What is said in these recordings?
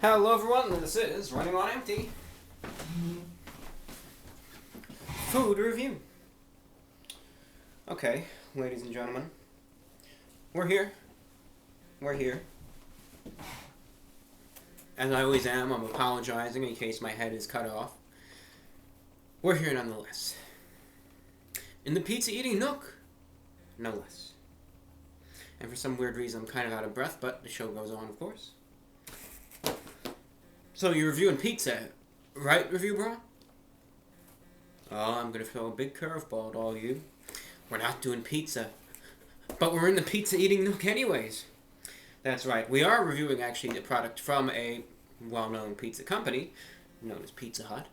Hello everyone, this is Running on Empty. Food review. Okay, ladies and gentlemen. We're here. We're here. As I always am, I'm apologizing in case my head is cut off. We're here nonetheless. In the pizza eating nook, no less. And for some weird reason I'm kind of out of breath, but the show goes on, of course. So you're reviewing pizza, right, Review Bro? Oh, I'm gonna throw a big curveball at all you. We're not doing pizza, but we're in the pizza eating nook anyways. That's right, we are reviewing actually a product from a well-known pizza company, known as Pizza Hut,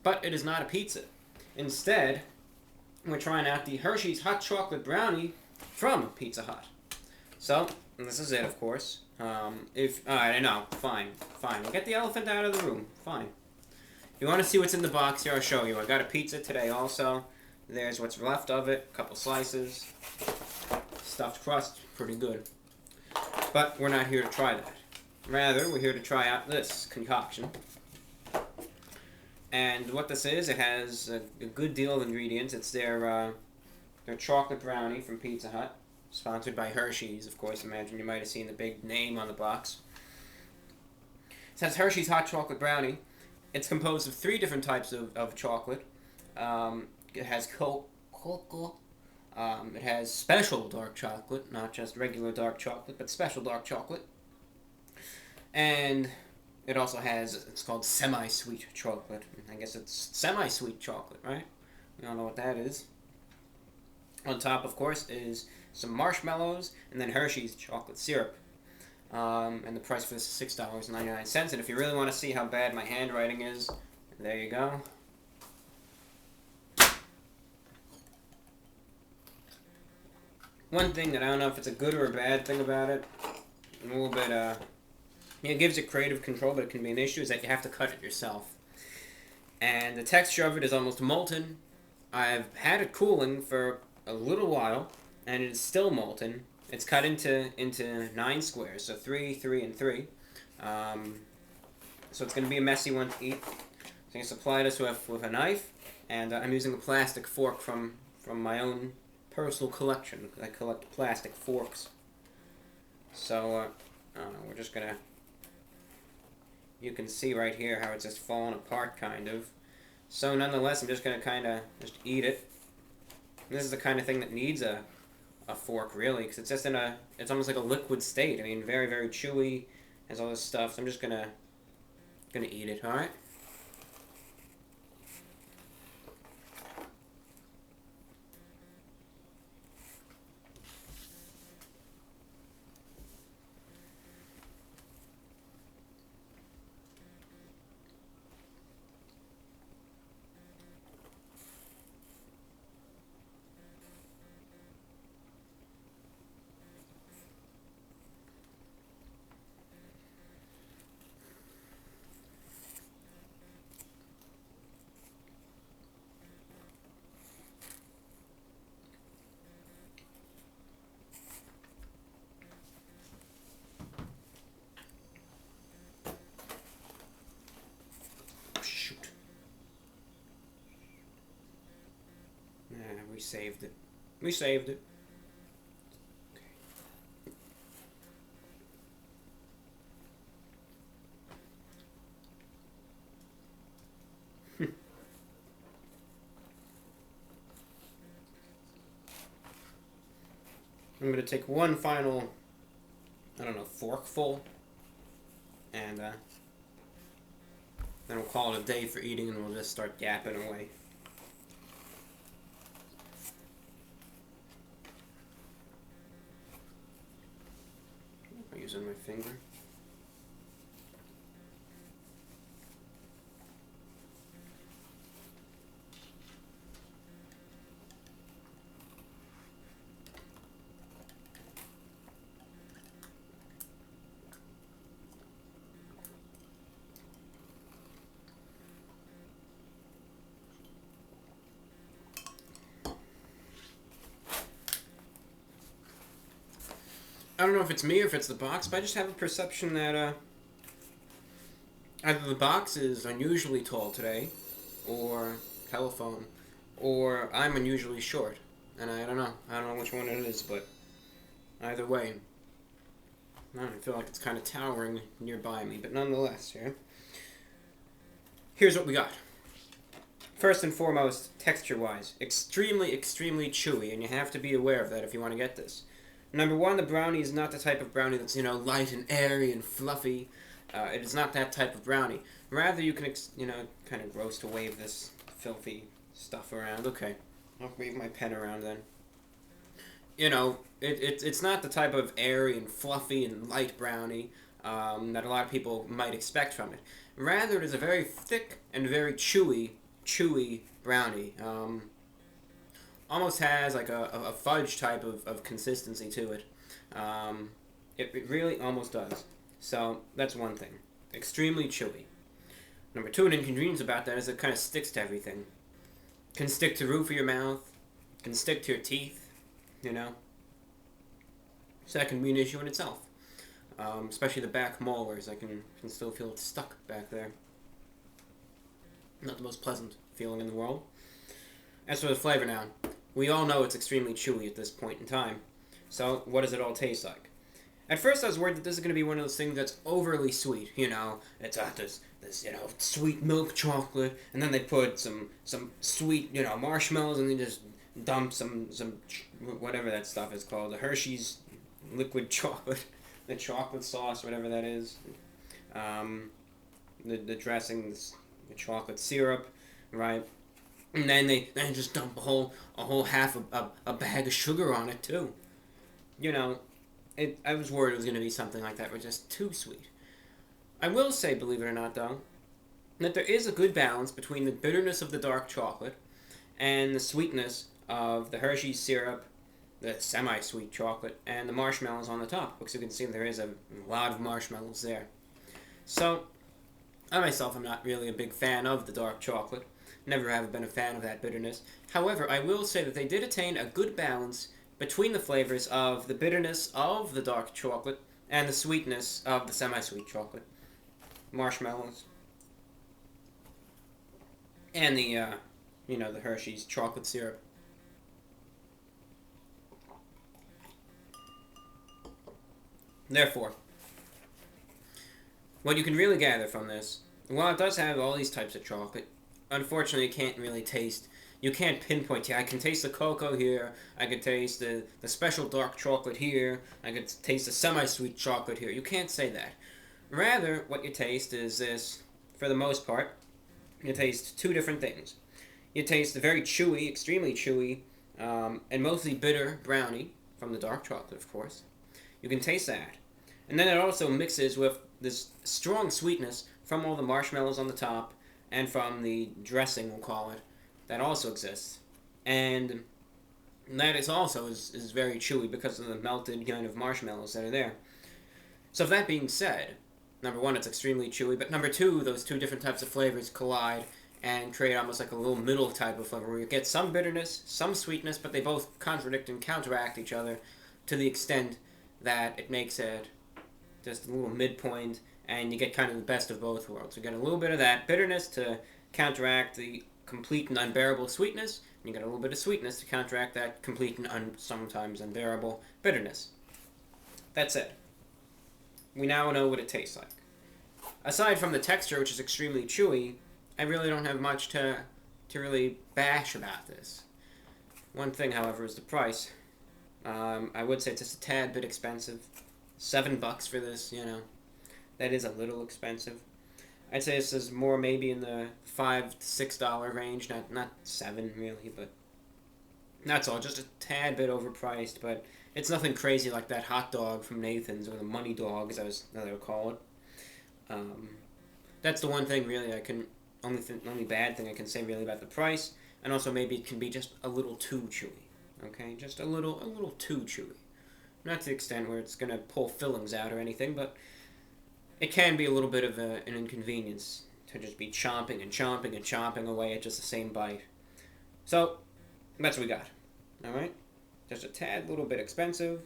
but it is not a pizza. Instead, we're trying out the Hershey's Hot Chocolate Brownie from Pizza Hut. So, this is it, of course. I know, fine. We'll get the elephant out of the room. Fine. If you want to see what's in the box here, I'll show you. I got a pizza today also. There's what's left of it. A couple slices. Stuffed crust. Pretty good. But we're not here to try that. Rather, we're here to try out this concoction. And what this is, it has a good deal of ingredients. It's their chocolate brownie from Pizza Hut. Sponsored by Hershey's, of course. Imagine you might have seen the big name on the box. It says Hershey's Hot Chocolate Brownie. It's composed of 3 different types of chocolate. It has cocoa. It has special dark chocolate, not just regular dark chocolate, but special dark chocolate. And it also has, it's called semi-sweet chocolate. I guess it's semi-sweet chocolate, right? We all know what that is. On top, of course, is some marshmallows, and then Hershey's chocolate syrup. And the price for this is $6.99. And if you really want to see how bad my handwriting is, there you go. One thing that I don't know if it's a good or a bad thing about it, a little bit, it gives it creative control, but it can be an issue, is that you have to cut it yourself. And the texture of it is almost molten. I've had it cooling for a little while, and it is still molten. It's cut into 9 squares, so 3, 3, and 3. So it's going to be a messy one to eat. So I just apply this with a knife, and I'm using a plastic fork from my own personal collection. I collect plastic forks. So we're just going to... You can see right here how it's just falling apart, kind of. So nonetheless, I'm just going to kind of just eat it. This is the kind of thing that needs a fork, really, because it's just it's almost like a liquid state. I mean, very, very chewy, has all this stuff. So I'm just gonna eat it. All right. We saved it. We saved it. Okay. I'm going to take one final, I don't know, forkful, and then we'll call it a day for eating, and we'll just start yapping away. Using my finger. I don't know if it's me or if it's the box, but I just have a perception that Either the box is unusually tall today, or telephone, or I'm unusually short. And I don't know. I don't know which one it is, but either way, I don't feel like it's kind of towering nearby me, but nonetheless, yeah. Here's what we got. First and foremost, texture-wise, extremely, extremely chewy, and you have to be aware of that if you want to get this. Number one, the brownie is not the type of brownie that's, light and airy and fluffy. It is not that type of brownie. Rather, you can, kind of gross to wave this filthy stuff around. Okay, I'll wave my pen around then. It's not the type of airy and fluffy and light brownie that a lot of people might expect from it. Rather, it is a very thick and very chewy brownie. Almost has like a fudge type of consistency to it. It really almost does. So that's one thing. Extremely chewy. Number two, an inconvenience about that is it kind of sticks to everything. Can stick to the roof of your mouth. Can stick to your teeth. So that can be an issue in itself. Especially the back molars. I can still feel it stuck back there. Not the most pleasant feeling in the world. As for the flavor now, we all know it's extremely chewy at this point in time. So, what does it all taste like? At first I was worried that this is going to be one of those things that's overly sweet. It's got this sweet milk chocolate, and then they put some sweet, marshmallows, and they just dump some whatever that stuff is called, the Hershey's liquid chocolate, the chocolate sauce, whatever that is. The dressing, the chocolate syrup, right? And then they just dump a whole half a bag of sugar on it too. I was worried it was going to be something like that, but just too sweet. I will say, believe it or not, though, that there is a good balance between the bitterness of the dark chocolate and the sweetness of the Hershey's syrup, the semi-sweet chocolate, and the marshmallows on the top, because you can see there is a lot of marshmallows there. So, I myself am not really a big fan of the dark chocolate. Never have been a fan of that bitterness. However, I will say that they did attain a good balance between the flavors of the bitterness of the dark chocolate and the sweetness of the semi-sweet chocolate. Marshmallows. And the Hershey's chocolate syrup. Therefore, what you can really gather from this, while it does have all these types of chocolate, unfortunately you can't pinpoint. I can taste the cocoa here, I can taste the special dark chocolate here, I can taste the semi-sweet chocolate here. You can't say that. Rather, what you taste is this, for the most part, you taste two different things. You taste the very chewy, extremely chewy, and mostly bitter brownie, from the dark chocolate, of course. You can taste that. And then it also mixes with this strong sweetness from all the marshmallows on the top, and from the dressing, we'll call it, that also exists. And that is also is very chewy because of the melted kind of marshmallows that are there. So that being said, number one, it's extremely chewy, but number two, those two different types of flavors collide and create almost like a little middle type of flavor where you get some bitterness, some sweetness, but they both contradict and counteract each other to the extent that it makes it just a little midpoint, and you get kind of the best of both worlds. You get a little bit of that bitterness to counteract the complete and unbearable sweetness, and you get a little bit of sweetness to counteract that complete and sometimes unbearable bitterness. That's it. We now know what it tastes like. Aside from the texture, which is extremely chewy, I really don't have much to really bash about this. One thing, however, is the price. I would say it's just a tad bit expensive. $7 for this, that is a little expensive. I'd say this is more maybe in the $5 to $6 range, not $7 really, but that's all. Just a tad bit overpriced, but it's nothing crazy like that hot dog from Nathan's, or the money dog, as they would call it. That's the one thing really only bad thing I can say really about the price, and also maybe it can be just a little too chewy. Okay, just a little too chewy. Not to the extent where it's going to pull fillings out or anything, but it can be a little bit of an inconvenience to just be chomping and chomping and chomping away at just the same bite. So, that's what we got. Alright? Just a tad little bit expensive,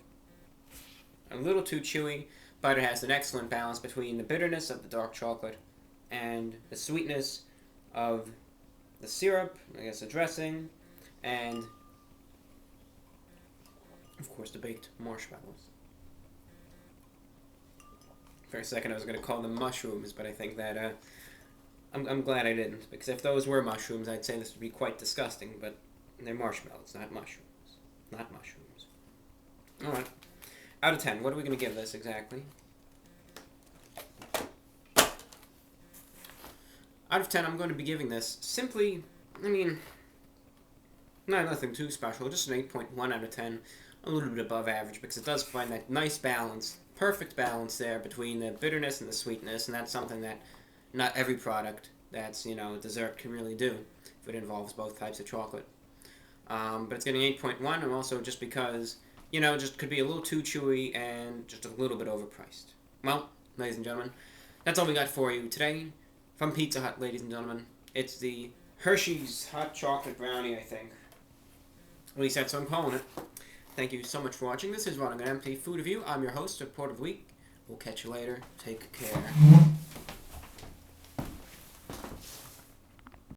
a little too chewy, but it has an excellent balance between the bitterness of the dark chocolate and the sweetness of the syrup, I guess the dressing, and of course the baked marshmallows. For a second I was going to call them mushrooms, but I think that I'm glad I didn't, because if those were mushrooms I'd say this would be quite disgusting, but they're marshmallows, not mushrooms. Not mushrooms. Alright. Out of 10, what are we going to give this exactly? Out of 10, I'm going to be giving this simply, nothing too special, just an 8.1 out of 10, a little bit above average, because it does find that nice balance, perfect balance there between the bitterness and the sweetness, and that's something that not every product that's, dessert can really do, if it involves both types of chocolate. But it's getting 8.1, and also just because, just could be a little too chewy and just a little bit overpriced. Well, ladies and gentlemen, that's all we got for you today. From Pizza Hut, ladies and gentlemen, it's the Hershey's Hot Chocolate Brownie, I think. At least that's what I'm calling it. Thank you so much for watching. This is Running an Empty Food Review. I'm your host, Report of the Week. We'll catch you later. Take care.